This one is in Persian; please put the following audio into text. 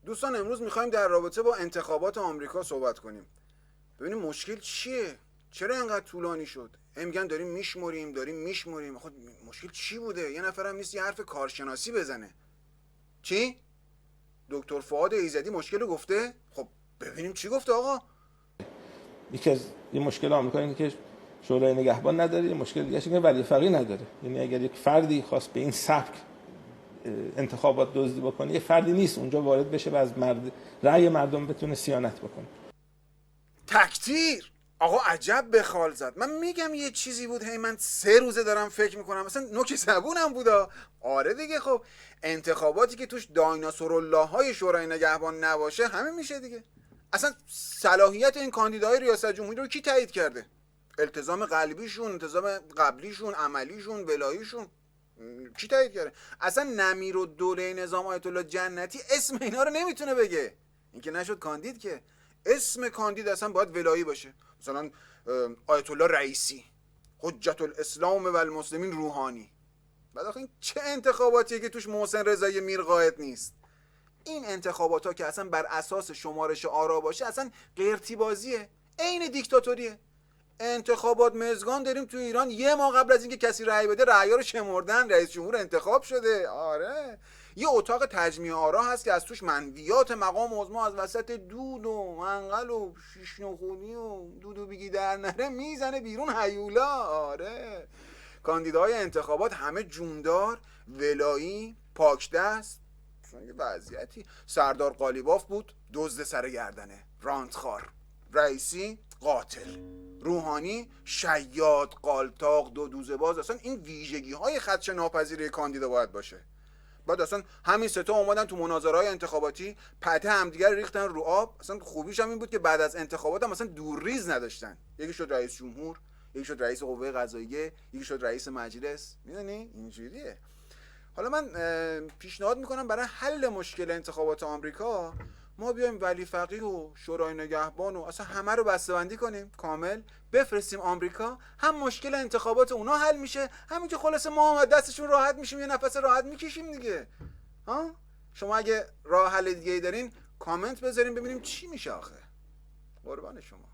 دوستان امروز میخوایم در رابطه با انتخابات آمریکا صحبت کنیم. ببینیم مشکل چیه؟ چرا اینقدر طولانی شد؟ میگن داریم میشمریم. خب مشکل چی بوده؟ یه نفرم نیست یه حرف کارشناسی بزنه. چی؟ دکتر فؤاد ایزدی مشکل رو گفته؟ خب ببینیم چی گفته آقا. یکی از این مشکل آمریکا اینه که شورای نگهبان نداره، یه مشکل دیگه اینه که ولی فقیه نداره. یعنی اگر یک فردی خواست به این سبک انتخابات دزدی بکنه، یه فردی نیست اونجا وارد بشه و از رأی مردم بتونه صیانت بکنه. تکتیر. آقا عجب به خال زد. من میگم یه چیزی بود، هی من 3 روزه دارم فکر میکنم، مثلا نوک زبونم بودا. آره دیگه، خب انتخاباتی که توش دایناسورالله های شورای نگهبان نباشه همه میشه دیگه. اصلا صلاحیت این کاندیدای ریاست جمهوری رو کی تایید کرده؟ التزام قلبیشون، التزام قبلیشون، عملیشون، ولاییشون کی تایید کرده؟ اصلا نمیرالدوله نظام آیت الله جنتی اسم اینا رو نمیتونه بگه. این که نشد کاندید که. اسم کاندید اصلا باید ولایی باشه. مثلا آیت الله رئیسی، حجت الاسلام و المسلمین روحانی. بعد آخه این چه انتخاباتیه که توش محسن رضایی میرقائد نیست؟ این انتخابات ها که اصلا بر اساس شمارش آرا باشه اصلا قرتی بازیه، عین دیکتاتوریه. انتخابات مزگان داریم تو ایران، یه ماه قبل از اینکه کسی رأی بده رأی‌ها رو شمردن، رئیس جمهور انتخاب شده. آره، یه اتاق تجمیع آرا هست که از توش منویات مقام عظما از وسط دود و منقل و شیش نخونی و دودو بگی در نره میزنه بیرون هیولا. آره، کاندیداهای انتخابات همه جوندار، ولایی، پاک دست. یه وضعیتی. سردار قالیباف بود دزد سر گردنه، رانتخار. رئیسی قاتل. روحانی شیاد، قالتاق، دو دوزه باز. اصلا این ویژگی های خدشه ناپذیری کاندیدا باید باشه. بعد اصلا همین ستا اومدن تو مناظرهای انتخاباتی پته همدیگر ریختن رو آب. اصلا خوبیش هم این بود که بعد از انتخابات هم اصلا دورریز نداشتن. یکی شد رئیس جمهور، یکی شد رئیس قوه قضاییه، یکی شد رئیس مجلس. میدونی اینجوریه. حالا من پیشنهاد میکنم برای حل مشکل انتخابات آمریکا ما بیایم ولی فقیه و شورای نگهبان و اصلا همه رو بسته‌بندی کنیم کامل، بفرستیم آمریکا. هم مشکل انتخابات اونا حل میشه، همین که خلاصه ما هم دستشون راحت میشیم، یه نفس راحت میکشیم دیگه. ها شما اگه راه حل دیگه ای دارین کامنت بذارین ببینیم چی میشه آخه. قربان شما.